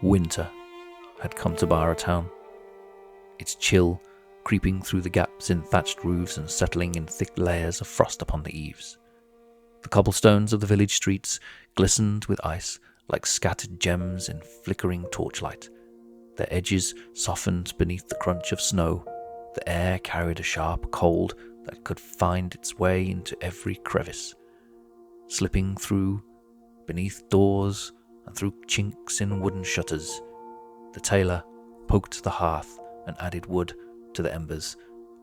Winter had come to Bara Town, its chill creeping through the gaps in thatched roofs and settling in thick layers of frost upon the eaves. The cobblestones of the village streets glistened with ice like scattered gems in flickering torchlight. Their edges softened beneath the crunch of snow. The air carried a sharp cold that could find its way into every crevice, slipping through beneath doors and through chinks in wooden shutters. The tailor poked the hearth and added wood to the embers,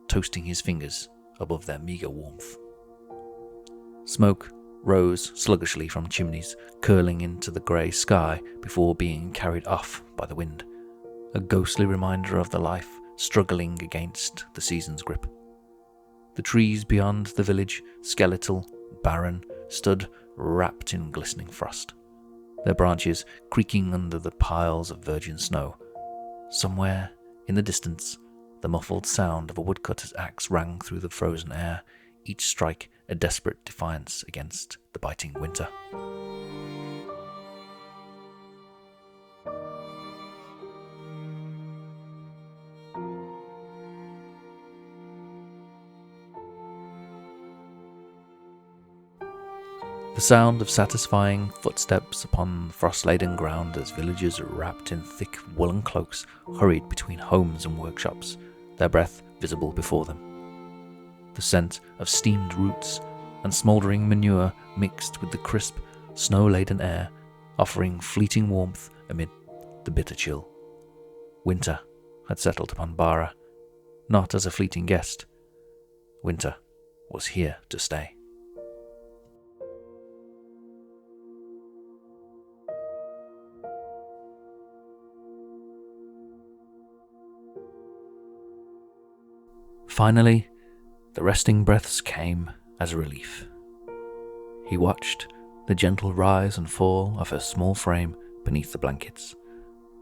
toasting his fingers above their meagre warmth. Smoke rose sluggishly from chimneys, curling into the grey sky before being carried off by the wind, a ghostly reminder of the life struggling against the season's grip. The trees beyond the village, skeletal, barren, stood wrapped in glistening frost, their branches creaking under the piles of virgin snow. Somewhere in the distance, the muffled sound of a woodcutter's axe rang through the frozen air, each strike a desperate defiance against the biting winter. The sound of satisfying footsteps upon the frost-laden ground as villagers wrapped in thick woolen cloaks hurried between homes and workshops, their breath visible before them. The scent of steamed roots and smouldering manure mixed with the crisp, snow-laden air, offering fleeting warmth amid the bitter chill. Winter had settled upon Bara, not as a fleeting guest. Winter was here to stay. Finally, the resting breaths came as a relief. He watched the gentle rise and fall of her small frame beneath the blankets,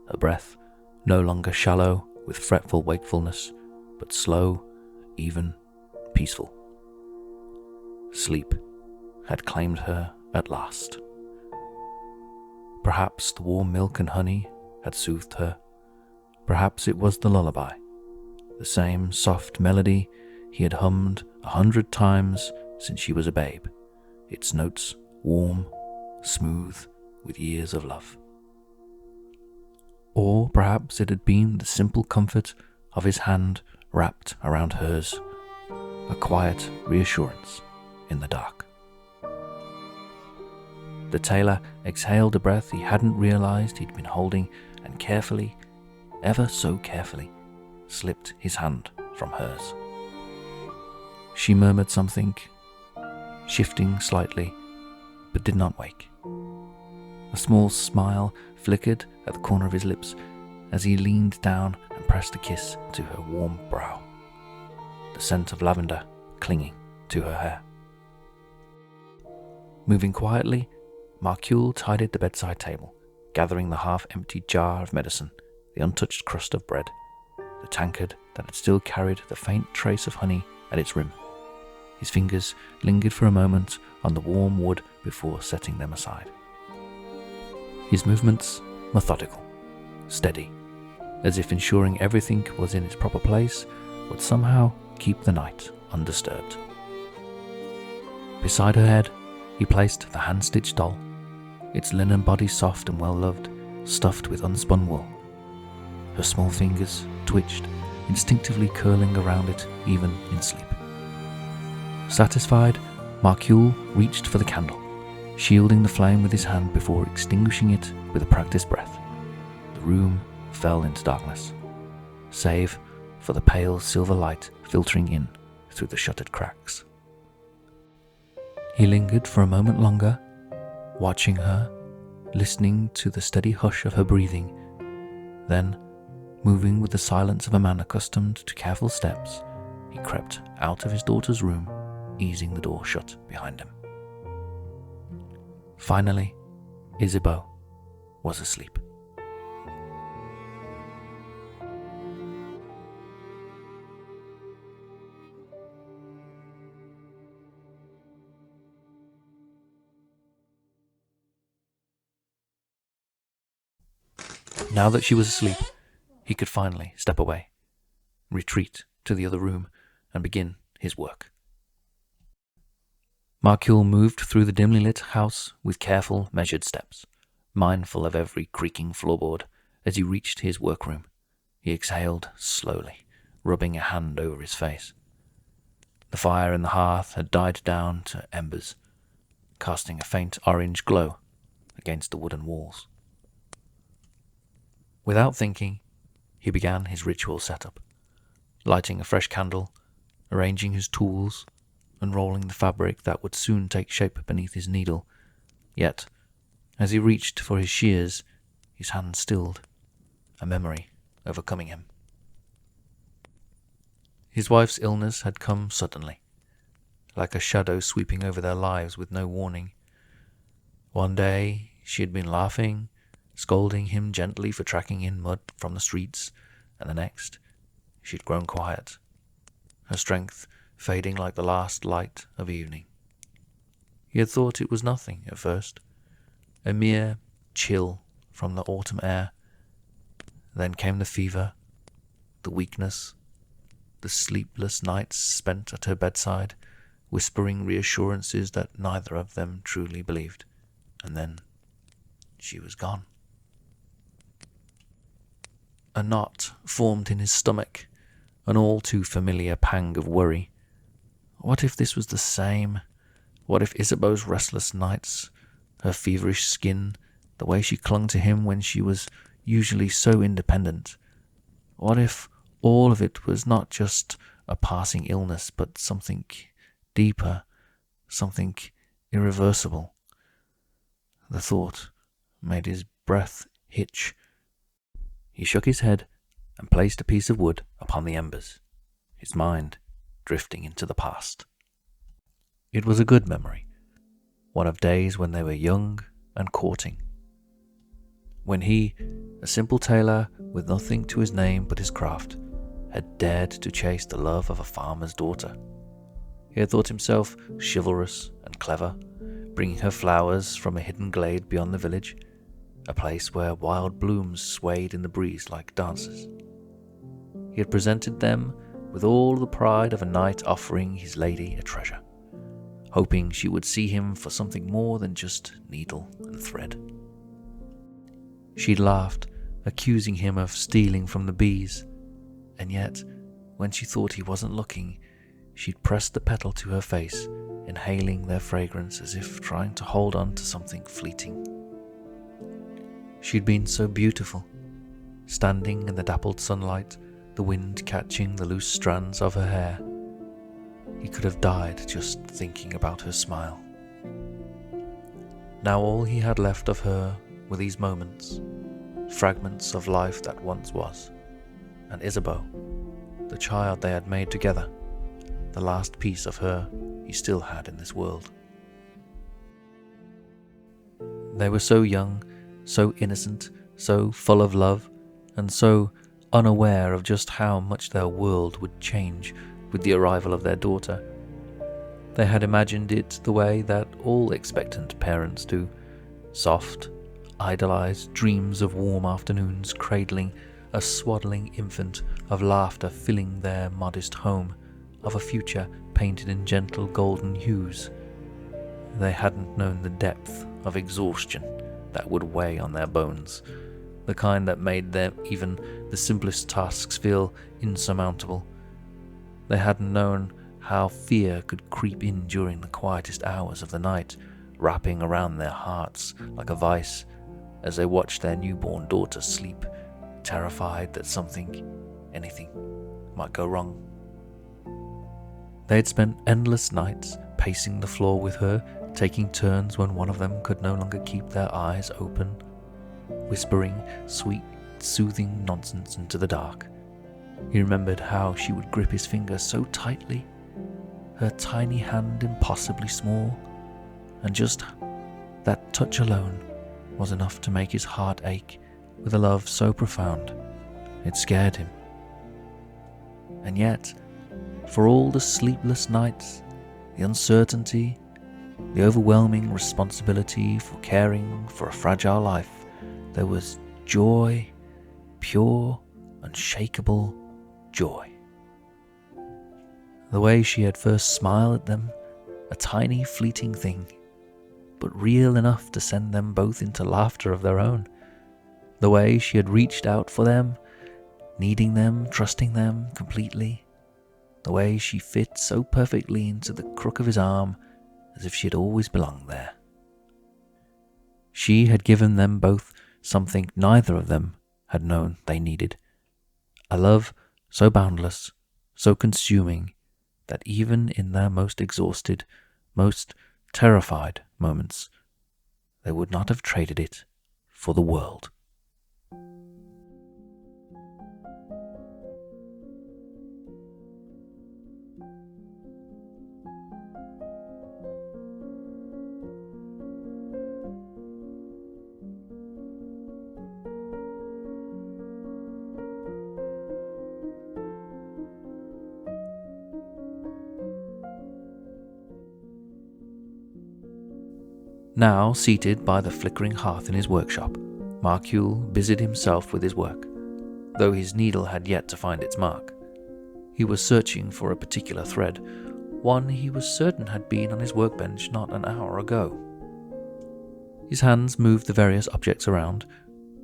her breath no longer shallow with fretful wakefulness, but slow, even, peaceful. Sleep had claimed her at last. Perhaps the warm milk and honey had soothed her. Perhaps it was the lullaby, the same soft melody he had hummed 100 times since she was a babe, its notes warm, smooth, with years of love. Or perhaps it had been the simple comfort of his hand wrapped around hers, a quiet reassurance in the dark. The tailor exhaled a breath he hadn't realized he'd been holding and carefully, ever so carefully, slipped his hand from hers. She murmured something, shifting slightly, but did not wake. A small smile flickered at the corner of his lips as he leaned down and pressed a kiss to her warm brow, the scent of lavender clinging to her hair. Moving quietly, Marcule tidied the bedside table, gathering the half-empty jar of medicine, the untouched crust of bread, the tankard that had still carried the faint trace of honey at its rim. His fingers lingered for a moment on the warm wood before setting them aside. His movements methodical, steady, as if ensuring everything was in its proper place would somehow keep the night undisturbed. Beside her head, he placed the hand-stitched doll, its linen body soft and well-loved, stuffed with unspun wool. Her small fingers twitched, instinctively curling around it even in sleep. Satisfied, Marcule reached for the candle, shielding the flame with his hand before extinguishing it with a practiced breath. The room fell into darkness, save for the pale silver light filtering in through the shuttered cracks. He lingered for a moment longer, watching her, listening to the steady hush of her breathing. Then, moving with the silence of a man accustomed to careful steps, he crept out of his daughter's room, easing the door shut behind him. Finally, Isabeau was asleep. Now that she was asleep, he could finally step away, retreat to the other room, and begin his work. Marcule moved through the dimly lit house with careful, measured steps, mindful of every creaking floorboard. As he reached his workroom, he exhaled slowly, rubbing a hand over his face. The fire in the hearth had died down to embers, casting a faint orange glow against the wooden walls. Without thinking, he began his ritual setup, lighting a fresh candle, arranging his tools, unrolling the fabric that would soon take shape beneath his needle. Yet, as he reached for his shears, his hand stilled, a memory overcoming him. His wife's illness had come suddenly, like a shadow sweeping over their lives with no warning. One day she had been laughing, scolding him gently for tracking in mud from the streets, and the next she had grown quiet, her strength fading like the last light of evening. He had thought it was nothing at first, a mere chill from the autumn air. Then came the fever, the weakness, the sleepless nights spent at her bedside, whispering reassurances that neither of them truly believed. And then she was gone. A knot formed in his stomach, an all too familiar pang of worry. What if this was the same? What if Isabeau's restless nights, her feverish skin, the way she clung to him when she was usually so independent? What if all of it was not just a passing illness, but something deeper, something irreversible? The thought made his breath hitch. He shook his head and placed a piece of wood upon the embers, his mind drifting into the past. It was a good memory, one of days when they were young and courting, when he, a simple tailor with nothing to his name but his craft, had dared to chase the love of a farmer's daughter. He had thought himself chivalrous and clever, bringing her flowers from a hidden glade beyond the village, a place where wild blooms swayed in the breeze like dancers. He had presented them with all the pride of a knight offering his lady a treasure, hoping she would see him for something more than just needle and thread. She'd laughed, accusing him of stealing from the bees, and yet, when she thought he wasn't looking, she'd pressed the petal to her face, inhaling their fragrance as if trying to hold on to something fleeting. She'd been so beautiful, standing in the dappled sunlight, the wind catching the loose strands of her hair. He could have died just thinking about her smile. Now all he had left of her were these moments, fragments of life that once was, and Isabeau, the child they had made together, the last piece of her he still had in this world. They were so young, so innocent, so full of love, and so unaware of just how much their world would change with the arrival of their daughter. They had imagined it the way that all expectant parents do, soft, idolized dreams of warm afternoons cradling a swaddling infant, of laughter filling their modest home, of a future painted in gentle golden hues. They hadn't known the depth of exhaustion that would weigh on their bones, the kind that made them even the simplest tasks feel insurmountable. They hadn't known how fear could creep in during the quietest hours of the night, wrapping around their hearts like a vice as they watched their newborn daughter sleep, terrified that anything, might go wrong. They had spent endless nights pacing the floor with her, taking turns when one of them could no longer keep their eyes open, whispering sweet, soothing nonsense into the dark. He remembered how she would grip his finger so tightly, her tiny hand impossibly small, and just that touch alone was enough to make his heart ache with a love so profound it scared him. And yet, for all the sleepless nights, the uncertainty, the overwhelming responsibility for caring for a fragile life, there was joy pure, unshakable joy. The way she had first smiled at them, a tiny fleeting thing, but real enough to send them both into laughter of their own. The way she had reached out for them, needing them, trusting them completely. The way she fit so perfectly into the crook of his arm, as if she had always belonged there. She had given them both something neither of them had known they needed. A love so boundless, so consuming, that even in their most exhausted, most terrified moments, they would not have traded it for the world. Now, seated by the flickering hearth in his workshop, Marcule busied himself with his work, though his needle had yet to find its mark. He was searching for a particular thread, one he was certain had been on his workbench not an hour ago. His hands moved the various objects around,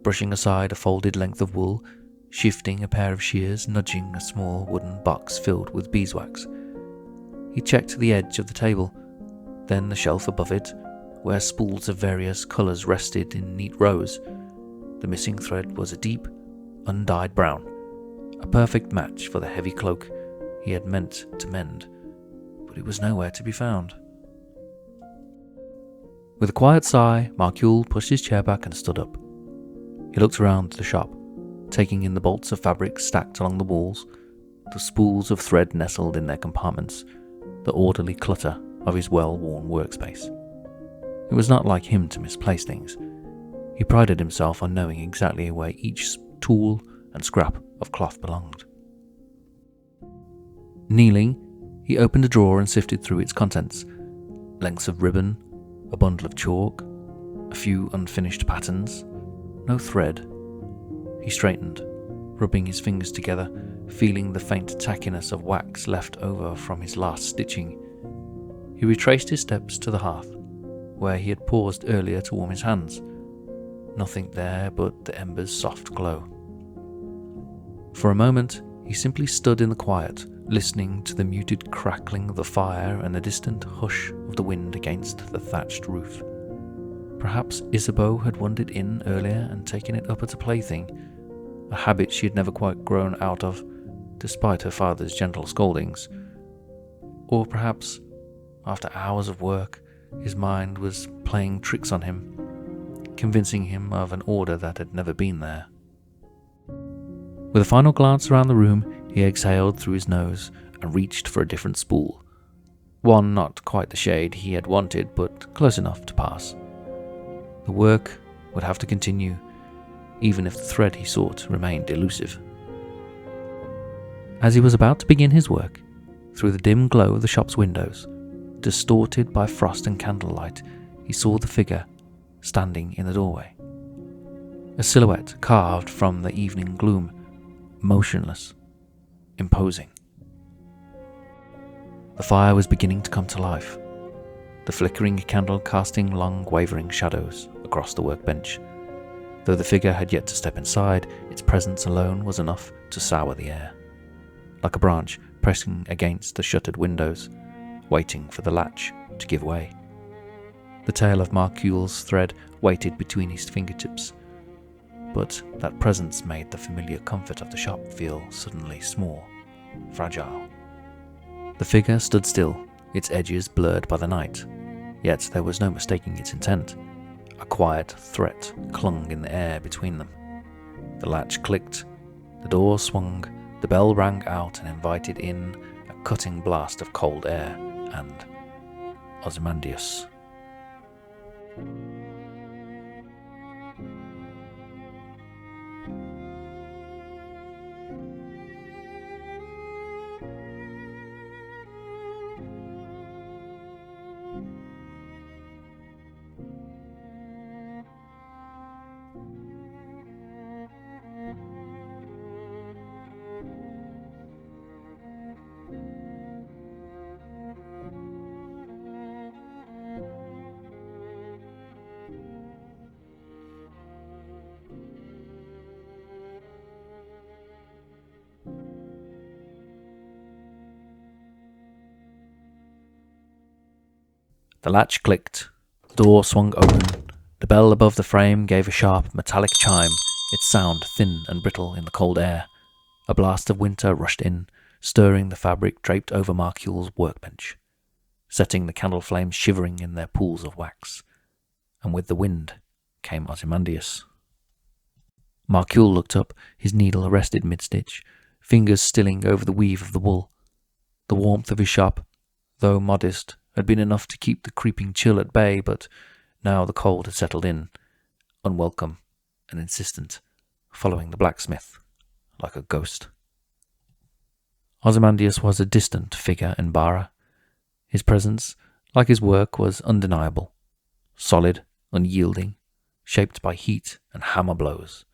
brushing aside a folded length of wool, shifting a pair of shears, nudging a small wooden box filled with beeswax. He checked the edge of the table, then the shelf above it, where spools of various colours rested in neat rows. The missing thread was a deep, undyed brown, a perfect match for the heavy cloak he had meant to mend, but it was nowhere to be found. With a quiet sigh, Marcule pushed his chair back and stood up. He looked around the shop, taking in the bolts of fabric stacked along the walls, the spools of thread nestled in their compartments, the orderly clutter of his well-worn workspace. It was not like him to misplace things. He prided himself on knowing exactly where each tool and scrap of cloth belonged. Kneeling, he opened a drawer and sifted through its contents. Lengths of ribbon, a bundle of chalk, a few unfinished patterns, no thread. He straightened, rubbing his fingers together, feeling the faint tackiness of wax left over from his last stitching. He retraced his steps to the hearth, where he had paused earlier to warm his hands. Nothing there but the ember's soft glow. For a moment, he simply stood in the quiet, listening to the muted crackling of the fire and the distant hush of the wind against the thatched roof. Perhaps Isabeau had wandered in earlier and taken it up as a plaything, a habit she had never quite grown out of, despite her father's gentle scoldings. Or perhaps, after hours of work, his mind was playing tricks on him, convincing him of an order that had never been there. With a final glance around the room, he exhaled through his nose and reached for a different spool. One not quite the shade he had wanted, but close enough to pass. The work would have to continue, even if the thread he sought remained elusive. As he was about to begin his work, through the dim glow of the shop's windows, distorted by frost and candlelight, he saw the figure standing in the doorway. A silhouette carved from the evening gloom, motionless, imposing. The fire was beginning to come to life, the flickering candle casting long wavering shadows across the workbench. Though the figure had yet to step inside, its presence alone was enough to sour the air, like a branch pressing against the shuttered windows, waiting for the latch to give way. The tail of Marcule's thread waited between his fingertips, but that presence made the familiar comfort of the shop feel suddenly small, fragile. The figure stood still, its edges blurred by the night, yet there was no mistaking its intent. A quiet threat clung in the air between them. The latch clicked, the door swung, the bell rang out and invited in a cutting blast of cold air, and Ozymandias. The latch clicked, the door swung open, the bell above the frame gave a sharp metallic chime, its sound thin and brittle in the cold air. A blast of winter rushed in, stirring the fabric draped over Marcule's workbench, setting the candle flames shivering in their pools of wax. And with the wind came Ozymandias. Marcule looked up, his needle arrested mid-stitch, fingers stilling over the weave of the wool. The warmth of his shop, though modest, had been enough to keep the creeping chill at bay, but now the cold had settled in, unwelcome and insistent, following the blacksmith like a ghost. Ozymandias was a distant figure in Bara. His presence, like his work, was undeniable, solid, unyielding, shaped by heat and hammer blows.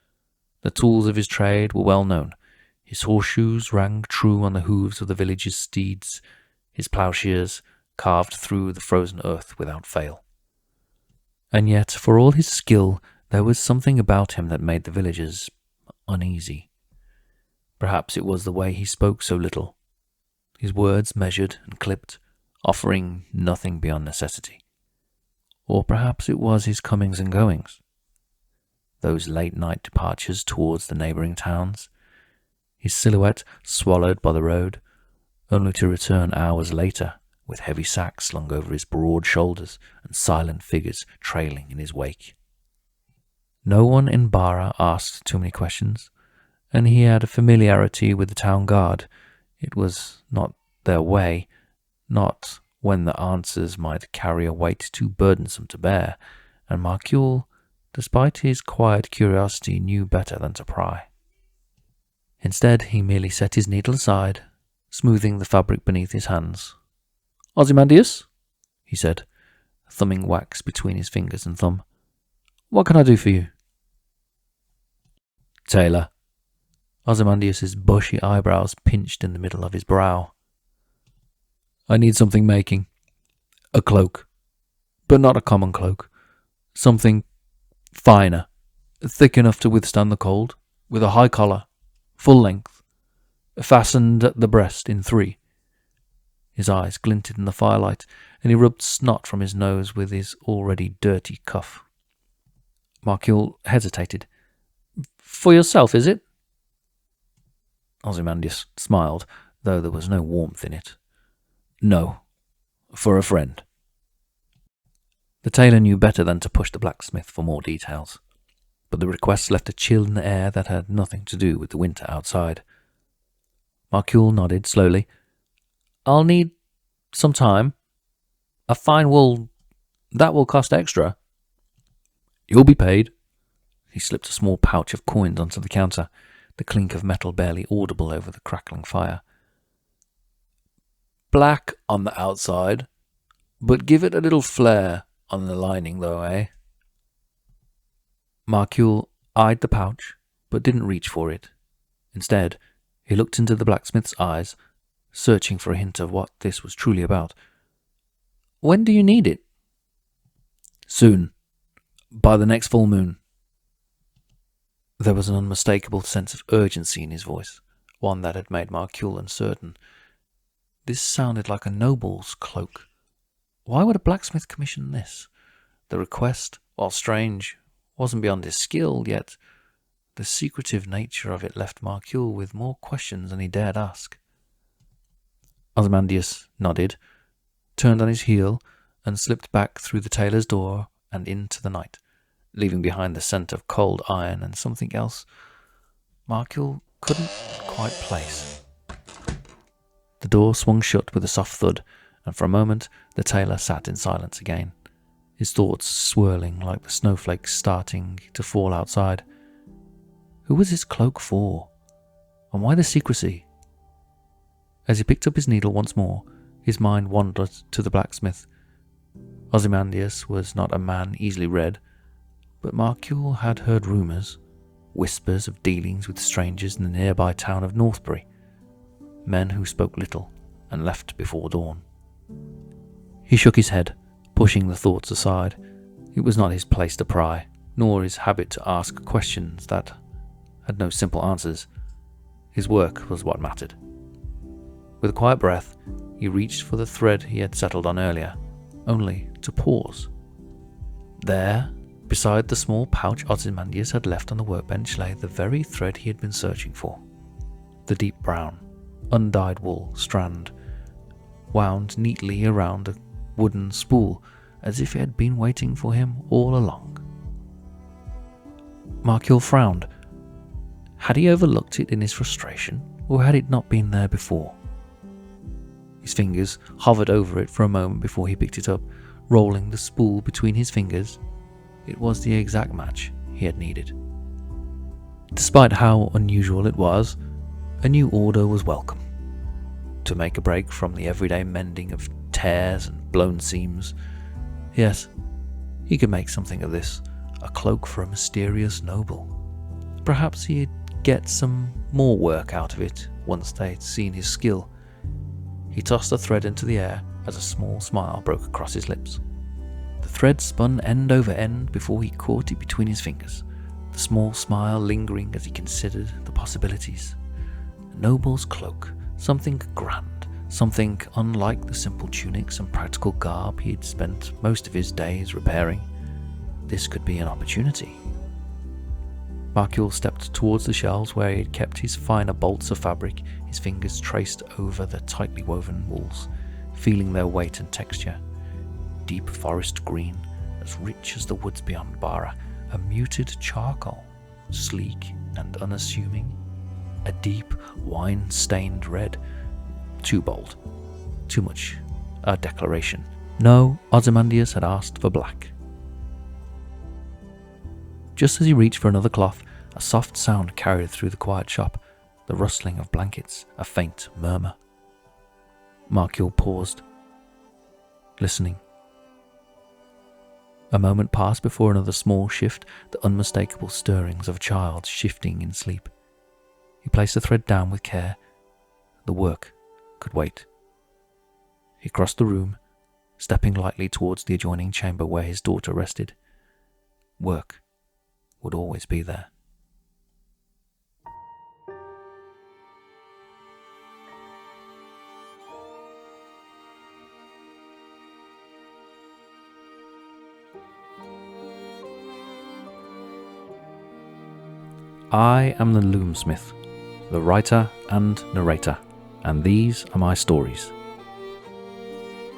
The tools of his trade were well known. His horseshoes rang true on the hooves of the village's steeds, his ploughshares carved through the frozen earth without fail. And yet, for all his skill, there was something about him that made the villagers uneasy. Perhaps it was the way he spoke so little, his words measured and clipped, offering nothing beyond necessity. Or perhaps it was his comings and goings, those late-night departures towards the neighbouring towns, his silhouette swallowed by the road, only to return hours later with heavy sacks slung over his broad shoulders and silent figures trailing in his wake. No one in Bara asked too many questions, and he had a familiarity with the town guard. It was not their way, not when the answers might carry a weight too burdensome to bear, and Marcule, despite his quiet curiosity, knew better than to pry. Instead, he merely set his needle aside, smoothing the fabric beneath his hands. "Ozymandias," he said, thumbing wax between his fingers and thumb. "What can I do for you?" "Tailor." Ozymandias's bushy eyebrows pinched in the middle of his brow. "I need something making. A cloak. But not a common cloak. Something finer, thick enough to withstand the cold, with a high collar, full length, fastened at the breast in 3. His eyes glinted in the firelight, and he rubbed snot from his nose with his already dirty cuff. Marcule hesitated. "For yourself, is it?" Ozymandias smiled, though there was no warmth in it. "No, for a friend." The tailor knew better than to push the blacksmith for more details, but the request left a chill in the air that had nothing to do with the winter outside. Marcule nodded slowly. "I'll need some time. A fine wool, that will cost extra." "You'll be paid." He slipped a small pouch of coins onto the counter, the clink of metal barely audible over the crackling fire. "Black on the outside, but give it a little flair on the lining though, eh?" Marcule eyed the pouch, but didn't reach for it. Instead, he looked into the blacksmith's eyes, searching for a hint of what this was truly about. "When do you need it?" "Soon. By the next full moon." There was an unmistakable sense of urgency in his voice, one that had made Marcule uncertain. This sounded like a noble's cloak. Why would a blacksmith commission this? The request, while strange, wasn't beyond his skill, yet the secretive nature of it left Marcule with more questions than he dared ask. Ozymandias nodded, turned on his heel, and slipped back through the tailor's door and into the night, leaving behind the scent of cold iron and something else Marcule couldn't quite place. The door swung shut with a soft thud, and for a moment the tailor sat in silence again, his thoughts swirling like the snowflakes starting to fall outside. Who was his cloak for? And why the secrecy? As he picked up his needle once more, his mind wandered to the blacksmith. Ozymandias was not a man easily read, but Marcule had heard rumours, whispers of dealings with strangers in the nearby town of Northbury, men who spoke little and left before dawn. He shook his head, pushing the thoughts aside. It was not his place to pry, nor his habit to ask questions that had no simple answers. His work was what mattered. With a quiet breath, he reached for the thread he had settled on earlier, only to pause. There, beside the small pouch Ozymandias had left on the workbench, lay the very thread he had been searching for. The deep brown, undyed wool strand, wound neatly around a wooden spool, as if it had been waiting for him all along. Markiel frowned. Had he overlooked it in his frustration, or had it not been there before? His fingers hovered over it for a moment before he picked it up, rolling the spool between his fingers. It was the exact match he had needed. Despite how unusual it was, a new order was welcome. To make a break from the everyday mending of tears and blown seams, yes, he could make something of this, a cloak for a mysterious noble. Perhaps he'd get some more work out of it once they'd seen his skill. He tossed the thread into the air as a small smile broke across his lips. The thread spun end over end before he caught it between his fingers, the small smile lingering as he considered the possibilities. A noble's cloak, something grand, something unlike the simple tunics and practical garb he had spent most of his days repairing. This could be an opportunity. Markiel stepped towards the shelves where he had kept his finer bolts of fabric, his fingers traced over the tightly woven wools, feeling their weight and texture. Deep forest green, as rich as the woods beyond Bara, a muted charcoal, sleek and unassuming. A deep, wine-stained red. Too bold. Too much. A declaration. No, Ozymandias had asked for black. Just as he reached for another cloth, a soft sound carried through the quiet shop, the rustling of blankets, a faint murmur. Markiel paused, listening. A moment passed before another small shift, the unmistakable stirrings of a child shifting in sleep. He placed the thread down with care. The work could wait. He crossed the room, stepping lightly towards the adjoining chamber where his daughter rested. Work would always be there. I am the Loomsmith, the writer and narrator, and these are my stories.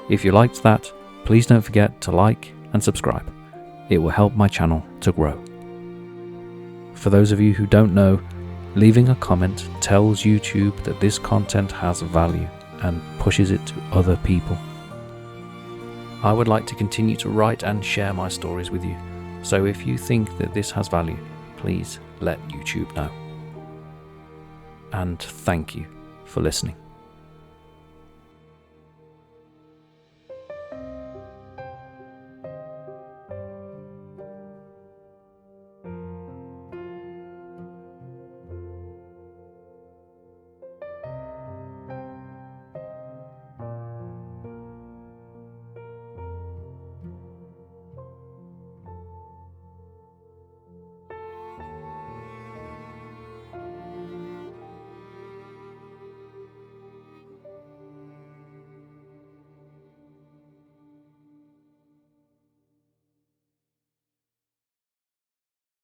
If you liked that, please don't forget to like and subscribe. It will help my channel to grow. For those of you who don't know, leaving a comment tells YouTube that this content has value and pushes it to other people. I would like to continue to write and share my stories with you, so if you think that this has value, please let YouTube know. And thank you for listening.